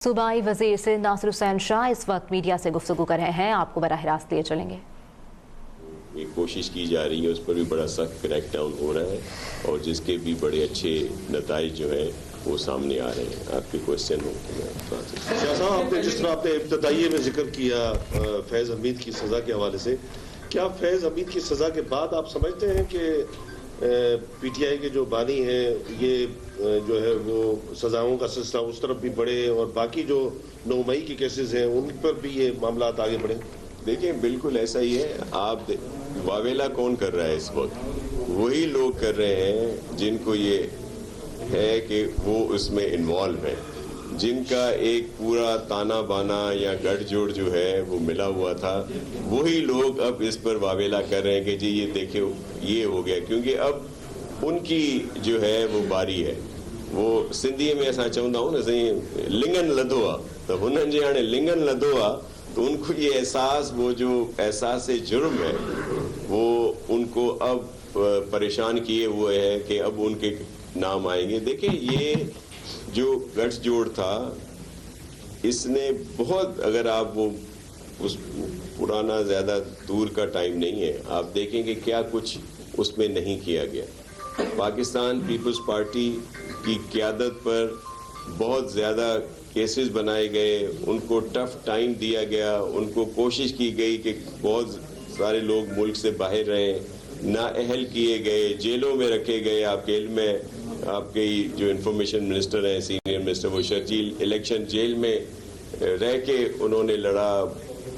सूबाई वजीर से नासिर हुसैन शाह इस वक्त मीडिया से गुफ्तगू कर रहे हैं, आपको बराह रास्त लिए चलेंगे। ये कोशिश की जा रही है, उस पर भी बड़ा सख्त क्रैक डाउन हो रहा है और जिसके भी बड़े अच्छे नताइज जो हैं वो सामने आ रहे हैं। आपके क्वेश्चन हो शाह साहब, आपने जिस तरह आपने इब्तदाइये में जिक्र किया फैज़ हमीद की सज़ा के हवाले से, क्या फैज़ हमीद की सज़ा के बाद आप समझते हैं कि पीटीआई के जो बानी हैं ये जो है वो सजाओं का सिलसिला उस तरफ भी बढ़े और बाकी जो 9 मई के केसेस हैं उन पर भी ये मामलात आगे बढ़े? देखिए, बिल्कुल ऐसा ही है। आप वावेला कौन कर रहा है इस वक्त? वही लोग कर रहे हैं जिनको ये है कि वो उसमें इन्वॉल्व है, जिनका एक पूरा ताना बाना या गठजोड़ जो है वो मिला हुआ था। वही लोग अब इस पर वावेला कर रहे हैं कि जी ये देखिए ये हो गया, क्योंकि अब उनकी जो है वो बारी है। वो सिंधी में ऐसा चाहता हूँ ना, सही लिंगन लधो आ तो हुननि जे हाणे लिंगन लधो आ, तो उनको ये एहसास, वो जो एहसास जुर्म है वो उनको अब परेशान किए हुए है कि अब उनके नाम आएंगे। देखिए, ये जो गठजोड़ था इसने बहुत, अगर आप वो उस पुराना ज़्यादा दूर का टाइम नहीं है, आप देखेंगे क्या कुछ उसमें नहीं किया गया। पाकिस्तान पीपल्स पार्टी की क़यादत पर बहुत ज़्यादा केसेस बनाए गए, उनको टफ टाइम दिया गया, उनको कोशिश की गई कि बहुत सारे लोग मुल्क से बाहर रहें, नाअहल किए गए, जेलों में रखे गए। आपके इल्म में आपके जो इंफॉर्मेशन मिनिस्टर हैं, सीनियर मिनिस्टर, वो शर्जील इलेक्शन जेल में रह के उन्होंने लड़ा।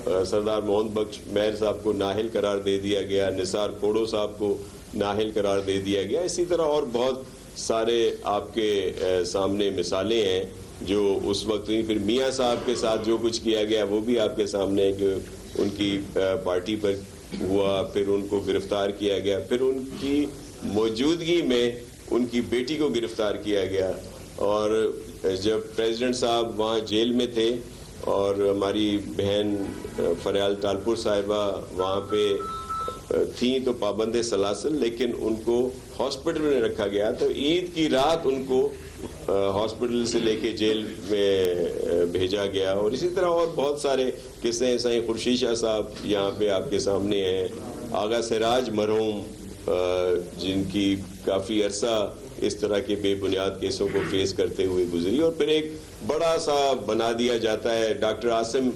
सरदार मोहम्मद बख्श मेहर साहब को नाअहल करार दे दिया गया, निसार कोड़ो साहब को नाअहल करार दे दिया गया। इसी तरह और बहुत सारे आपके सामने मिसालें हैं जो उस वक्त हुई। फिर मियाँ साहब के साथ जो कुछ किया गया वो भी आपके सामने है कि उनकी पार्टी पर हुआ, फिर उनको गिरफ्तार किया गया, फिर उनकी मौजूदगी में उनकी बेटी को गिरफ्तार किया गया। और जब प्रेसिडेंट साहब वहाँ जेल में थे और हमारी बहन फरियाल टालपुर साहिबा वहाँ पे थी तो पाबंद सलासल, लेकिन उनको हॉस्पिटल में रखा गया। तो ईद की रात उनको हॉस्पिटल से लेके जेल में भेजा गया। और इसी तरह और बहुत सारे किस्से हैं। सही खुर्शीद शाह साहब यहाँ पे आपके सामने हैं, आगा सिराज मरहूम जिनकी काफ़ी अरसा इस तरह के बेबुनियाद केसों को फेस करते हुए गुजरी, और फिर एक बड़ा सा बना दिया जाता है। डॉक्टर आसिम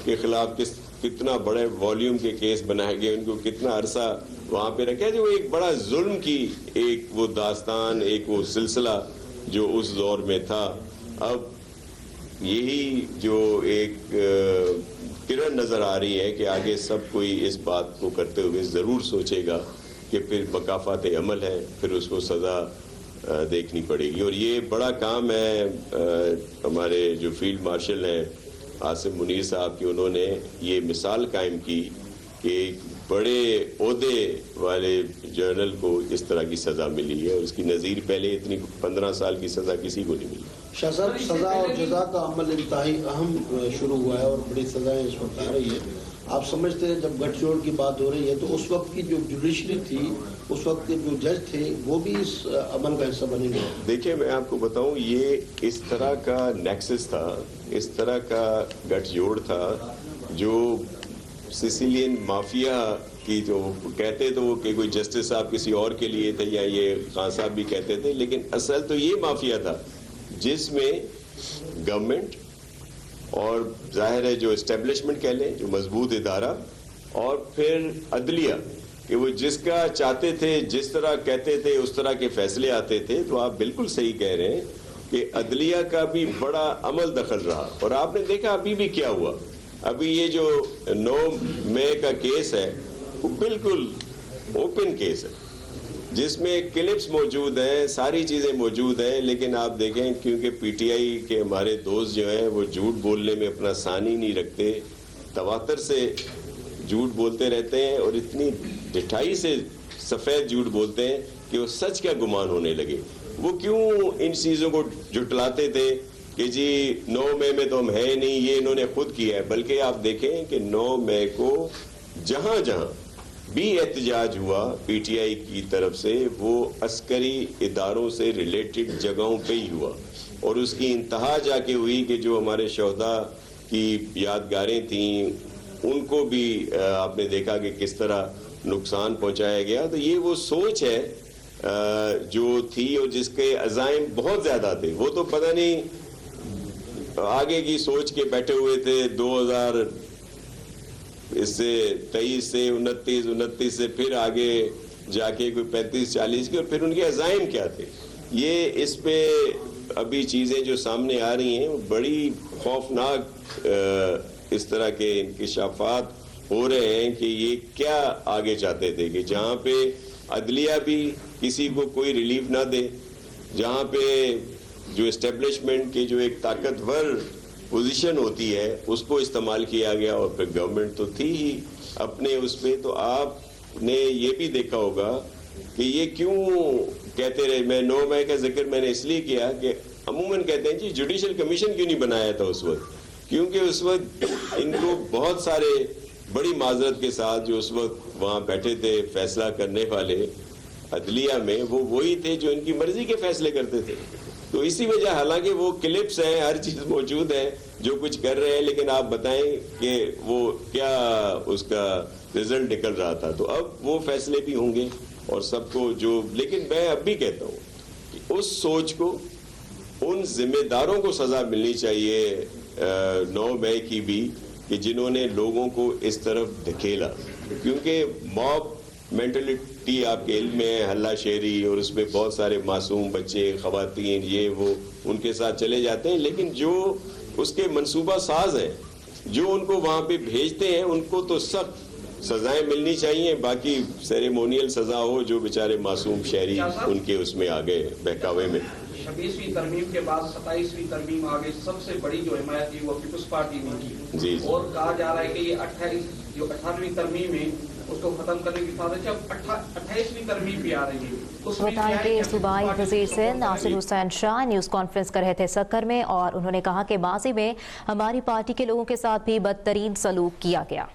के खिलाफ कितना बड़े वॉल्यूम के केस बनाए गए, उनको कितना अरसा वहाँ पे रखा है, जो एक बड़ा जुल्म की एक वो दास्तान, एक वो सिलसिला जो उस दौर में था। अब यही जो एक किरण नज़र आ रही है कि आगे सब कोई इस बात को करते हुए ज़रूर सोचेगा कि फिर मकाफात अमल है, फिर उसको सज़ा देखनी पड़ेगी। और ये बड़ा काम है हमारे जो फील्ड मार्शल हैं आसिम मुनीर साहब की, उन्होंने ये मिसाल कायम की कि बड़े ओहदे वाले जनरल को इस तरह की सज़ा मिली है, और उसकी नज़ीर पहले इतनी 15 साल की सज़ा किसी को नहीं मिली। शाह साहब, सज़ा और जज़ा का अमल इंतहाई अहम शुरू हुआ है और बड़ी सज़ाएँ इस वक्त आ रही है। आप समझते हैं जब गठजोड़ की बात हो रही है तो उस वक्त की जो जुडिशरी थी, उस वक्त के जो जज थे, वो भी इस अमल का हिस्सा बनेंगे? देखिए, मैं आपको बताऊं, ये इस तरह का नेक्सस था, इस तरह का गठजोड़ था जो सिसिलियन माफिया की, जो कहते तो वो कि कोई जस्टिस साहब किसी और के लिए थे या ये खान साहब भी कहते थे, लेकिन असल तो ये माफिया था जिसमें गवर्नमेंट और जाहिर है जो एस्टेब्लिशमेंट कह लें, जो मजबूत इदारा, और फिर अदलिया, कि वो जिसका चाहते थे, जिस तरह कहते थे उस तरह के फैसले आते थे। तो आप बिल्कुल सही कह रहे हैं कि अदलिया का भी बड़ा अमल दखल रहा। और आपने देखा अभी भी क्या हुआ। अभी ये जो 9 मई का केस है वो बिल्कुल ओपन केस है, जिसमें क्लिप्स मौजूद हैं, सारी चीज़ें मौजूद हैं, लेकिन आप देखें क्योंकि पीटीआई के हमारे दोस्त जो हैं वो झूठ बोलने में अपना सानी नहीं रखते, तवातर से झूठ बोलते रहते हैं और इतनी ढिठाई से सफ़ेद झूठ बोलते हैं कि वो सच का गुमान होने लगे। वो क्यों इन चीज़ों को जुटलाते थे कि जी 9 मई में तो हम है नहीं, ये इन्होंने खुद किया है। बल्कि आप देखें कि 9 मई को जहाँ जहाँ भी एहतजाज हुआ पीटीआई की तरफ से, वो अस्करी इदारों से रिलेटेड जगहों पे ही हुआ। اور اس کی انتہا جا کے ہوئی کہ جو ہمارے شہداء کی یادگاریں تھیں ان کو بھی آپ نے دیکھا کہ کس طرح نقصان پہنچایا گیا. تو یہ وہ سوچ ہے جو تھی اور جس کے عزائم بہت زیادہ تھے. وہ تو پتہ نہیں آگے کی سوچ کے بیٹھے ہوئے تھے 2023 سے 29 سے پھر آگے جا کے کوئی 35-40 کی, اور پھر ان کے عزائم کیا تھے. یہ اس پہ ابھی چیزیں جو سامنے آ رہی ہیں بڑی خوفناک اس طرح کے انکشافات ہو رہے ہیں کہ یہ کیا آگے چاہتے تھے کہ جہاں پہ عدلیہ بھی کسی کو کوئی ریلیف نہ دے, جہاں پہ جو اسٹیبلشمنٹ کی جو ایک طاقتور پوزیشن ہوتی ہے اس کو استعمال کیا گیا, اور پھر گورنمنٹ تو تھی ہی اپنے اس پہ. تو آپ نے یہ بھی دیکھا ہوگا کہ یہ کیوں کہتے رہے. میں 9 مئی کا ذکر میں نے اس لیے کیا کہ عموماً کہتے ہیں جی جوڈیشل کمیشن کیوں نہیں بنایا تھا اس وقت, کیونکہ اس وقت ان کو بہت سارے بڑی معذرت کے ساتھ جو اس وقت وہاں بیٹھے تھے فیصلہ کرنے والے عدلیہ میں, وہ وہی تھے جو ان کی مرضی کے فیصلے کرتے تھے. تو اسی وجہ, حالانکہ وہ کلپس ہیں, ہر چیز موجود ہے جو کچھ کر رہے ہیں, لیکن آپ بتائیں کہ وہ کیا اس کا رزلٹ نکل رہا تھا. تو اب وہ فیصلے بھی ہوں گے اور سب کو جو, لیکن میں اب بھی کہتا ہوں کہ اس سوچ کو, ان ذمہ داروں کو سزا ملنی چاہیے 9 مئی کی بھی, کہ جنہوں نے لوگوں کو اس طرف دھکیلا. کیونکہ موب مینٹلٹی آپ کے علم میں ہلہ شہری, اور اس میں بہت سارے معصوم بچے, خواتین, یہ وہ ان کے ساتھ چلے جاتے ہیں, لیکن جو اس کے منصوبہ ساز ہیں, جو ان کو وہاں پہ بھیجتے ہیں, ان کو تو سخت سزائیں ملنی چاہیے. باقی سیریمونیل سزا ہو جو بیچارے معصوم شہری ان کے اس میں آ گئے بہکاوے میں. 26ویں ترمیم کے بعد 27ویں ترمیم آگے سب سے بڑی جو حمایت تھی وہ پیپلز پارٹی نے کی, جی, اور کہا جا رہا ہے کہ یہ 18ویں ترمیم ہے اس کو ختم کرنے کی خاطر جب 28ویں ترمیم بھی آ رہی ہے. بتائیں کہ صوبائی وزیر سے ناصر حسین شاہ نیوز کانفرنس کر رہے تھے سکر میں, اور انہوں نے کہا کہ ماضی میں ہماری پارٹی کے لوگوں کے ساتھ بھی بدترین سلوک کیا گیا.